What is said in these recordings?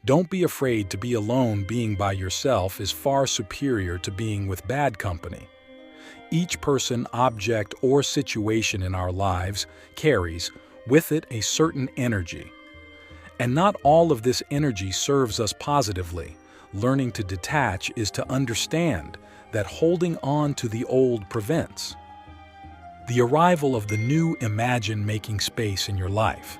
Don't be afraid to be alone. Being by yourself is far superior to being with bad company. Each person, object, or situation in our lives carries with it a certain energy. And not all of this energy serves us positively. Learning to detach is to understand that holding on to the old prevents the arrival of the new. Imagine making space in your life,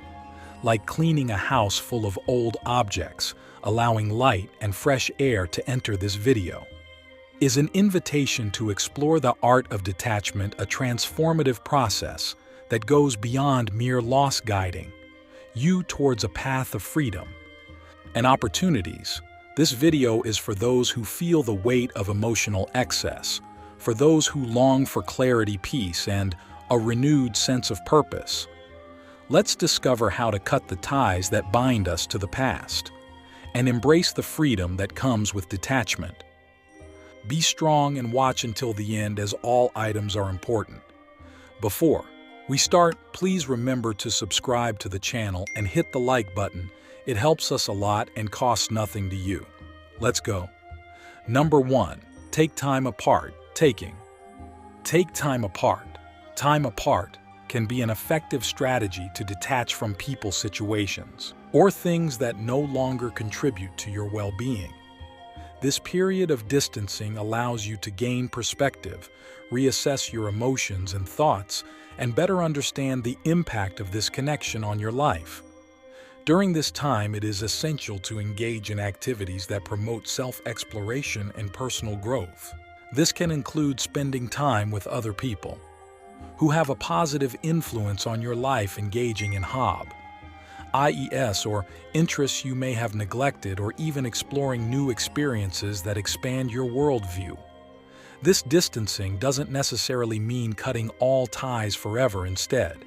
like cleaning a house full of old objects, allowing light and fresh air to enter. This video is an invitation to explore the art of detachment, a transformative process that goes beyond mere loss, guiding you towards a path of freedom and opportunities. This video is for those who feel the weight of emotional excess, for those who long for clarity, peace, and a renewed sense of purpose. Let's discover how to cut the ties that bind us to the past and embrace the freedom that comes with detachment. Be strong and watch until the end, as all items are important. Before we start, please remember to subscribe to the channel and hit the like button. It helps us a lot and costs nothing to you. Let's go. Number 1. Take time apart. Take time apart. Time apart can be an effective strategy to detach from people, situations, or things that no longer contribute to your well-being. This period of distancing allows you to gain perspective, reassess your emotions and thoughts, and better understand the impact of this connection on your life. During this time, it is essential to engage in activities that promote self-exploration and personal growth. This can include spending time with other people who have a positive influence on your life, engaging in hobbies or interests you may have neglected, or even exploring new experiences that expand your worldview. This distancing doesn't necessarily mean cutting all ties forever. Instead,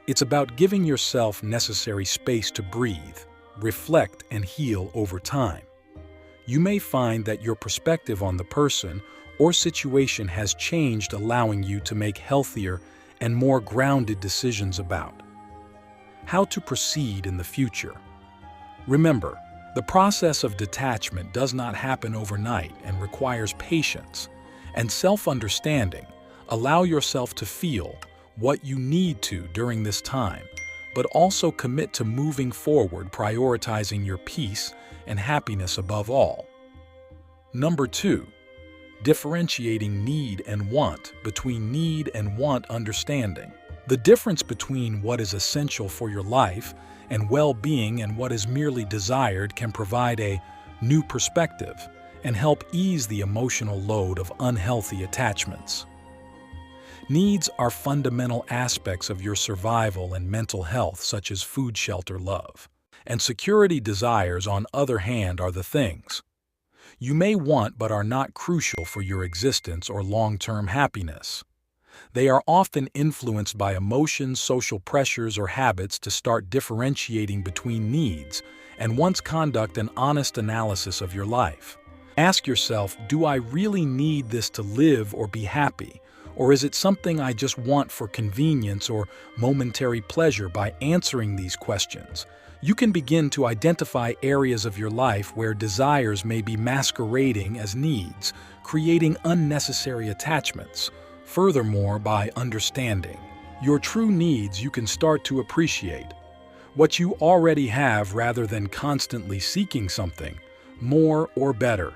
it's about giving yourself necessary space to breathe, reflect, and heal over time. You may find that your perspective on the person or situation has changed, allowing you to make healthier and more grounded decisions about how to proceed in the future. Remember, the process of detachment does not happen overnight and requires patience and self-understanding. Allow yourself to feel what you need to during this time, but also commit to moving forward, prioritizing your peace and happiness above all. Number 2. Differentiating need and want. Between need and want, understanding the difference between what is essential for your life and well-being and what is merely desired can provide a new perspective and help ease the emotional load of unhealthy attachments. Needs are fundamental aspects of your survival and mental health, such as food, shelter, love, and security. Desires, on the other hand, are the things you may want but are not crucial for your existence or long-term happiness. They are often influenced by emotions, social pressures, or habits. To start differentiating between needs and wants, conduct an honest analysis of your life. Ask yourself, do I really need this to live or be happy? Or is it something I just want for convenience or momentary pleasure? By answering these questions, you can begin to identify areas of your life where desires may be masquerading as needs, creating unnecessary attachments. Furthermore, by understanding your true needs, you can start to appreciate what you already have rather than constantly seeking something more or better.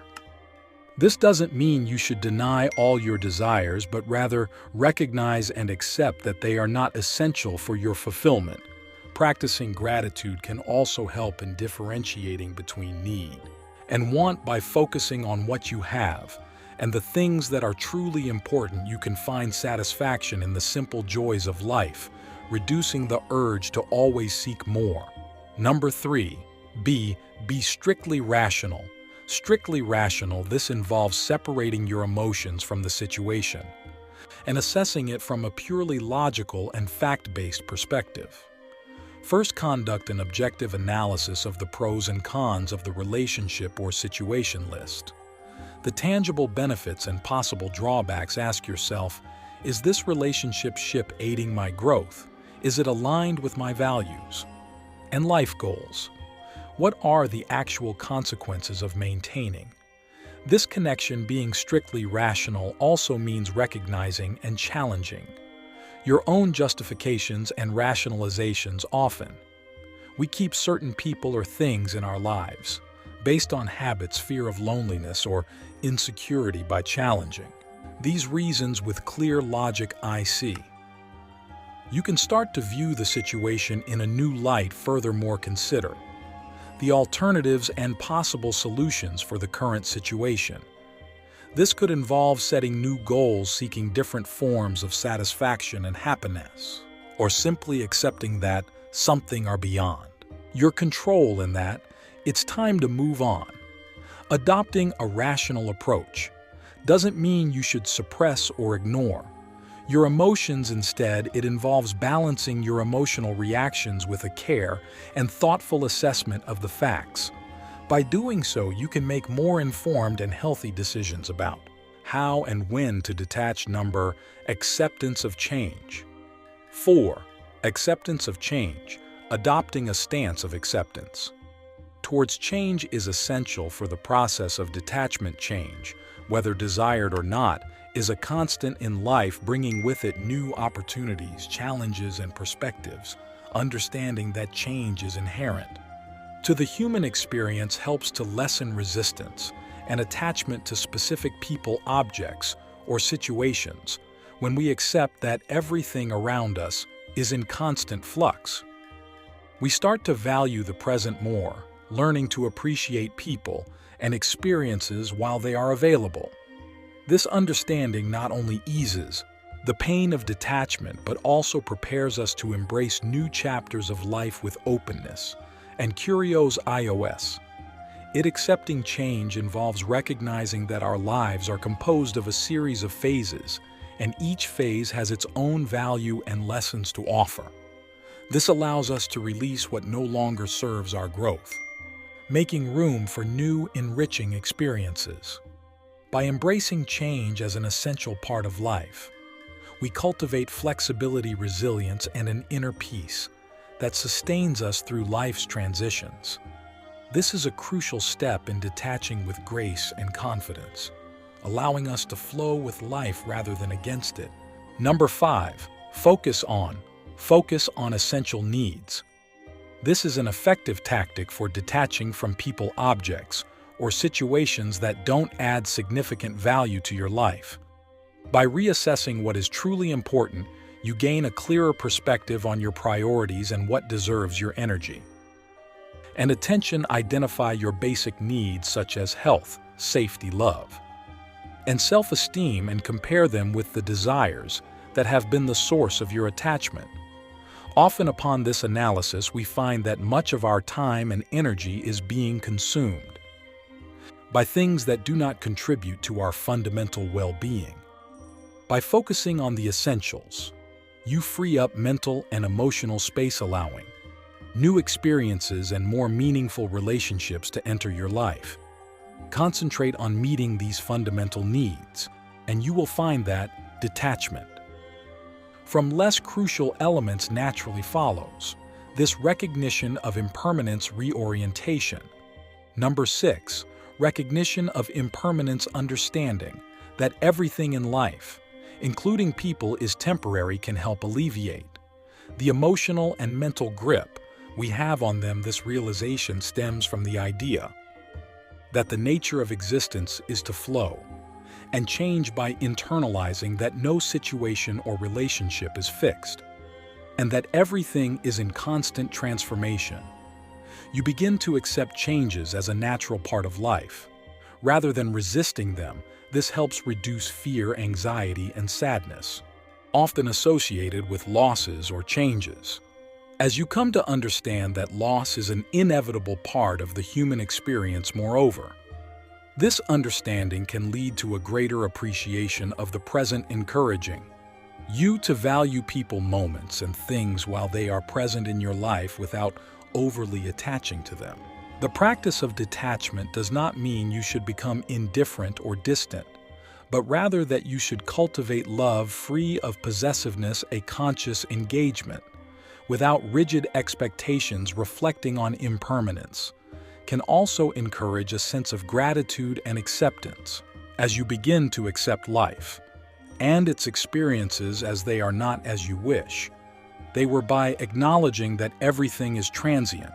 This doesn't mean you should deny all your desires, but rather recognize and accept that they are not essential for your fulfillment. Practicing gratitude can also help in differentiating between need and want. By focusing on what you have and the things that are truly important, you can find satisfaction in the simple joys of life, reducing the urge to always seek more. Number 3. Be strictly rational. Strictly rational. This involves separating your emotions from the situation and assessing it from a purely logical and fact-based perspective. First, conduct an objective analysis of the pros and cons of the relationship or situation. List the tangible benefits and possible drawbacks. Ask yourself, is this relationship aiding my growth? Is it aligned with my values and life goals? What are the actual consequences of maintaining? This connection being strictly rational also means recognizing and challenging your own justifications and rationalizations often. We keep certain people or things in our lives based on habits, fear of loneliness, or insecurity by challenging these reasons with clear logic. I see. You can start to view the situation in a new light. Furthermore, consider the alternatives and possible solutions for the current situation. This could involve setting new goals, seeking different forms of satisfaction and happiness, or simply accepting that something are beyond your control and that it's time to move on. Adopting a rational approach doesn't mean you should suppress or ignore your emotions. Instead, it involves balancing your emotional reactions with a care and thoughtful assessment of the facts. By doing so, you can make more informed and healthy decisions about how and when to detach. Number, acceptance of change. 4. Acceptance of change. Adopting a stance of acceptance towards change is essential for the process of detachment. Change, whether desired or not, is a constant in life, bringing with it new opportunities, challenges, and perspectives. Understanding that change is inherent to the human experience helps to lessen resistance and attachment to specific people, objects, or situations when we accept that everything around us is in constant flux. We start to value the present more, learning to appreciate people and experiences while they are available. This understanding not only eases the pain of detachment but also prepares us to embrace new chapters of life with openness and curiosity. Accepting change involves recognizing that our lives are composed of a series of phases, and each phase has its own value and lessons to offer. This allows us to release what no longer serves our growth, making room for new, enriching experiences. By embracing change as an essential part of life, we cultivate flexibility, resilience, and an inner peace that sustains us through life's transitions. This is a crucial step in detaching with grace and confidence, allowing us to flow with life rather than against it. Number 5. Focus on essential needs. This is an effective tactic for detaching from people, objects, or situations that don't add significant value to your life. By reassessing what is truly important, you gain a clearer perspective on your priorities and what deserves your energy and attention. Identify your basic needs such as health, safety, love, and self-esteem, and compare them with the desires that have been the source of your attachment. Often upon this analysis, we find that much of our time and energy is being consumed by things that do not contribute to our fundamental well-being. By focusing on the essentials, you free up mental and emotional space, allowing new experiences and more meaningful relationships to enter your life. Concentrate on meeting these fundamental needs, and you will find that detachment from less crucial elements naturally follows. This recognition of impermanence reorientation. Number 6. Recognition of impermanence. Understanding that everything in life, including people, is temporary can help alleviate the emotional and mental grip we have on them. This realization stems from the idea that the nature of existence is to flow and change. By internalizing that no situation or relationship is fixed and that everything is in constant transformation, you begin to accept changes as a natural part of life. Rather than resisting them, this helps reduce fear, anxiety, and sadness, often associated with losses or changes. As you come to understand that loss is an inevitable part of the human experience, moreover, this understanding can lead to a greater appreciation of the present, encouraging you to value people, moments, and things while they are present in your life without overly attaching to them. The practice of detachment does not mean you should become indifferent or distant, but rather that you should cultivate love free of possessiveness, a conscious engagement without rigid expectations, reflecting on impermanence. can also encourage a sense of gratitude and acceptance as you begin to accept life and its experiences as they are not as you wish. They were by acknowledging that everything is transient.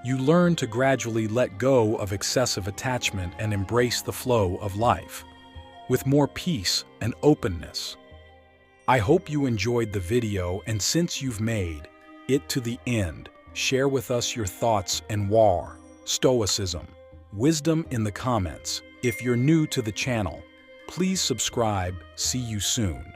You learn to gradually let go of excessive attachment and embrace the flow of life with more peace and openness. I hope you enjoyed the video, and since you've made it to the end, share with us your thoughts and Stoicism, wisdom in the comments. If you're new to the channel, please subscribe. See you soon.